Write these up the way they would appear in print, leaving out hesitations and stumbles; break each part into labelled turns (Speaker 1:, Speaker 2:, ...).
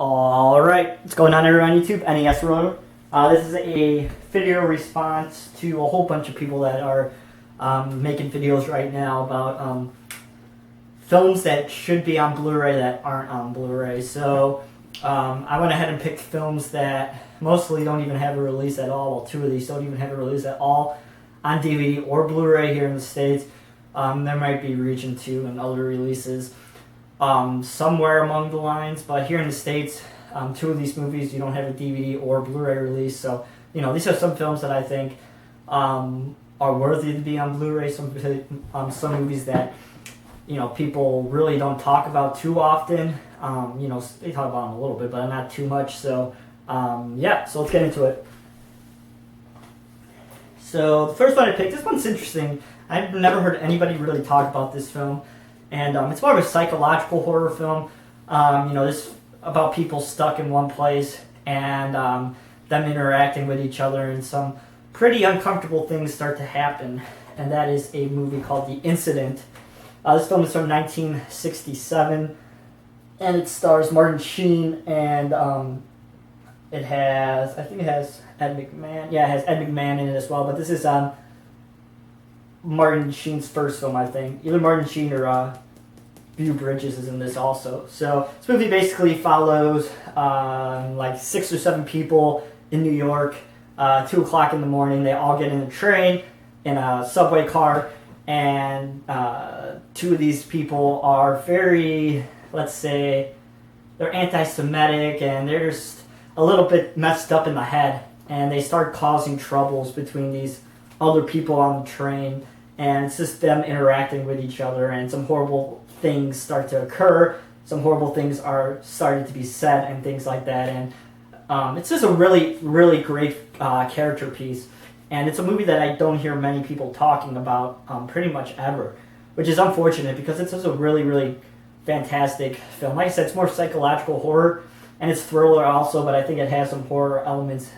Speaker 1: Alright, what's going on everyone on YouTube? NES Road. This is a video response to a whole bunch of people that are making videos right now about films that should be on Blu-ray that aren't on Blu-ray. So I went ahead and picked films that mostly don't even have a release at all. Well, two of these don't even have a release at all on DVD or Blu-ray here in the States. There might be Region 2 and other releases somewhere among the lines, but here in the States, two of these movies you don't have a DVD or Blu-ray release. So, you know, these are some films that I think are worthy to be on Blu-ray. Some movies that, you know, people really don't talk about too often. You know, they talk about them a little bit, but not too much. So, yeah, so let's get into it. So the first one I picked, this one's interesting. I've never heard anybody really talk about this film. And it's more of a psychological horror film. You know, this about people stuck in one place and them interacting with each other, and some pretty uncomfortable things start to happen. And that is a movie called The Incident. This film is from 1967, and it stars Martin Sheen, and it has, I think it has Ed McMahon. Yeah, it has Ed McMahon in it as well. But this is Martin Sheen's first film, I think. Either Martin Sheen or Beau Bridges is in this also. So this movie basically follows like 6 or 7 people in New York. 2 o'clock in the morning, they all get in a train, in a subway car, and 2 of these people are very, let's say, they're anti-Semitic, and they're just a little bit messed up in the head, and they start causing troubles between these other people on the train, and it's just them interacting with each other, and some horrible things start to occur. Some horrible things are starting to be said and things like that, and it's just a really, really great character piece, and it's a movie that I don't hear many people talking about pretty much ever, which is unfortunate because it's just a really, really fantastic film. Like I said, it's more psychological horror, and it's thriller also, but I think it has some horror elements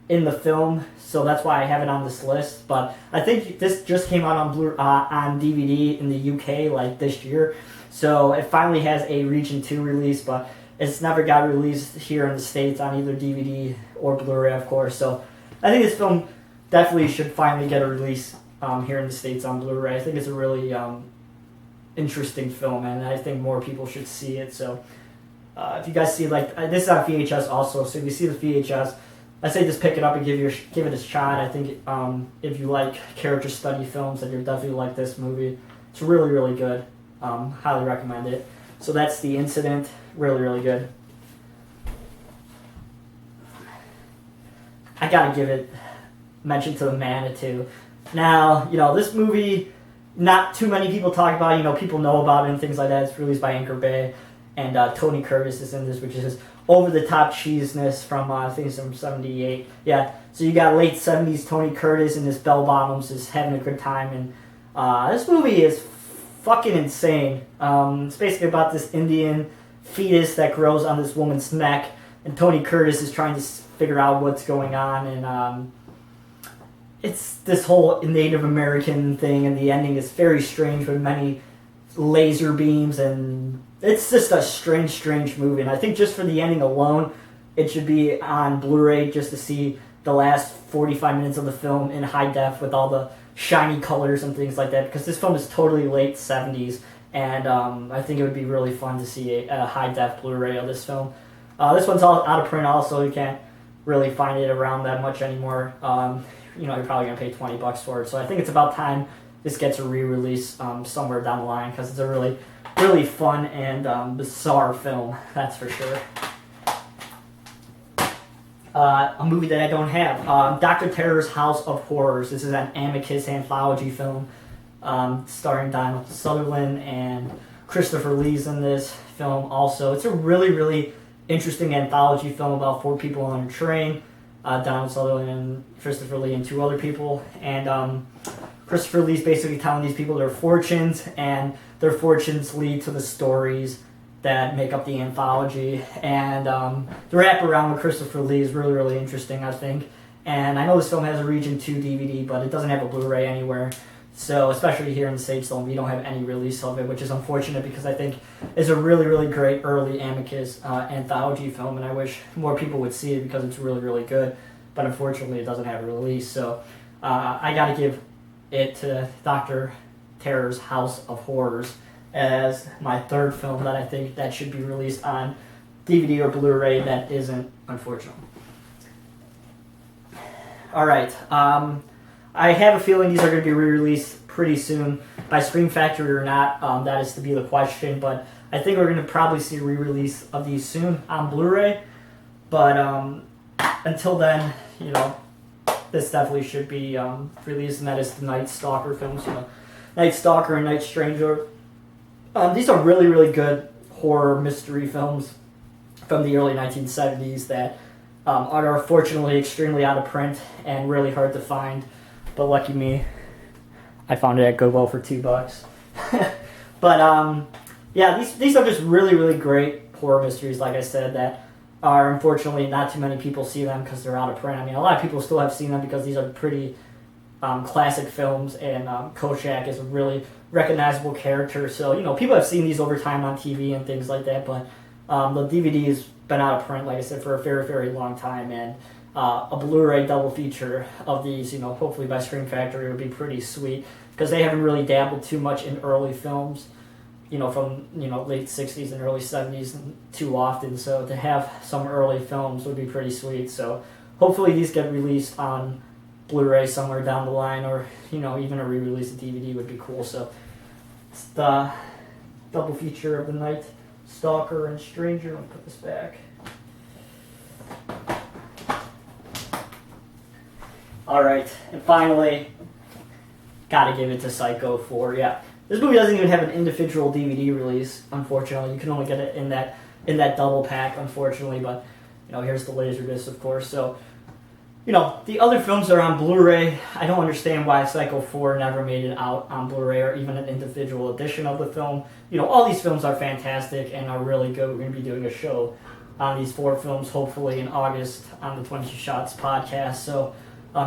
Speaker 1: in the film, so that's why I have it on this list. But I think this just came out on DVD in the UK like this year, so it finally has a Region 2 release, but it's never got released here in the States on either DVD or Blu-ray, of course. So I think this film definitely should finally get a release here in the States on Blu-ray. I think it's a really interesting film, and I think more people should see it. So if you guys see, like, this is on VHS also, so if you see the VHS, I say just pick it up and give it a shot. I think if you like character study films, then you'll definitely like this movie. It's really, really good. Highly recommend it. So that's The Incident. Really, really good. I gotta give it mention to The Manitou. Now, you know, this movie, not too many people talk about it. You know, people know about it and things like that. It's released by Anchor Bay, and Tony Curtis is in this, which is over-the-top cheesiness from, I think it's from 78. Yeah, so you got late 70s Tony Curtis and his bell-bottoms just having a good time. And this movie is fucking insane. It's basically about this Indian fetus that grows on this woman's neck, and Tony Curtis is trying to figure out what's going on. And it's this whole Native American thing, and the ending is very strange with many laser beams, and it's just a strange movie. And I think just for the ending alone, it should be on Blu-ray just to see the last 45 minutes of the film in high def with all the shiny colors and things like that, because this film is totally late 70s, and I think it would be really fun to see a high def Blu-ray of this film. This one's all out of print also. You can't really find it around that much anymore. You know, you're probably going to pay $20 for it, so I think it's about time this gets a re-release somewhere down the line, because it's a really, really fun and bizarre film, that's for sure. A movie that I don't have, Dr.Terror's House of Horrors. This is an Amicus anthology film starring Donald Sutherland, and Christopher Lee's in this film also. It's a really, really interesting anthology film about 4 people on a train, Donald Sutherland and Christopher Lee and 2 other people, and Christopher Lee's basically telling these people their fortunes, and their fortunes lead to the stories that make up the anthology. And the wraparound with Christopher Lee is really, really interesting, I think. And I know this film has a Region 2 DVD, but it doesn't have a Blu-ray anywhere. So especially here in the States, we don't have any release of it, which is unfortunate because I think it's a really, really great early Amicus anthology film, and I wish more people would see it because it's really, really good. But unfortunately, it doesn't have a release. So I got to give it to Dr. Terror's House of Horrors as my third film that I think that should be released on DVD or Blu-ray that isn't, unfortunately. All right. I have a feeling these are going to be re-released pretty soon by Scream Factory or not. That is to be the question, but I think we're going to probably see a re-release of these soon on Blu-ray. But until then, this definitely should be released, and that is the Night Stalker films. Night Stalker and Night Stranger. These are really, really good horror mystery films from the early 1970s that are unfortunately extremely out of print and really hard to find. But lucky me, I found it at Goodwill for $2. But yeah, these are just really, really great horror mysteries, like I said, that are unfortunately not too many people see them because they're out of print. I mean, a lot of people still have seen them because these are pretty classic films, and Kolchak is a really recognizable character. So, people have seen these over time on TV and things like that, but the DVD has been out of print, like I said, for a very, very long time, and a Blu-ray double feature of these, hopefully by Scream Factory would be pretty sweet because they haven't really dabbled too much in early films, from late 60s and early 70s too often. So to have some early films would be pretty sweet. So hopefully these get released on Blu-ray somewhere down the line, or even a re-release of DVD would be cool. So it's the double feature of the Night Stalker and Stranger. Let me put this back. Alright, and finally, gotta give it to Psycho 4. Yeah, this movie doesn't even have an individual DVD release, unfortunately. You can only get it in that double pack, unfortunately, but, here's the Laserdisc, of course. So, the other films are on Blu-ray. I don't understand why Psycho 4 never made it out on Blu-ray or even an individual edition of the film. All these films are fantastic and are really good. We're going to be doing a show on these 4 films, hopefully in August on the 22 Shots podcast. So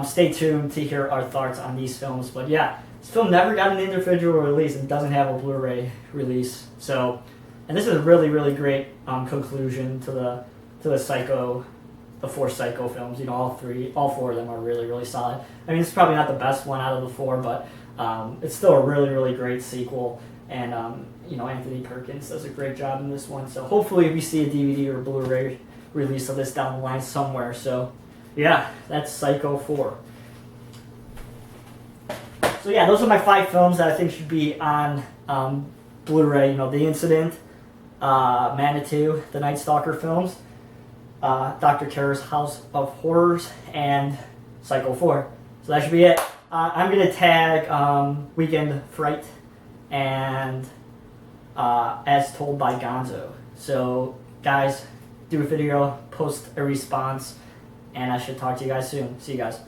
Speaker 1: stay tuned to hear our thoughts on these films. But yeah, this film never got an individual release and doesn't have a Blu-ray release. So, and this is a really, really great conclusion to the Psycho. The 4 Psycho films, all 4 of them are really, really solid. I mean, it's probably not the best one out of the 4, but it's still a really, really great sequel. And, Anthony Perkins does a great job in this one. So hopefully we see a DVD or Blu-ray release of this down the line somewhere. So, yeah, that's Psycho 4. So, yeah, those are my 5 films that I think should be on Blu-ray. The Incident, Manitou, the Night Stalker films, Dr. Terror's House of Horrors, and Psycho 4. So that should be it. I'm going to tag Weekend Fright and As Told by Gonzo. So, guys, do a video, post a response, and I should talk to you guys soon. See you guys.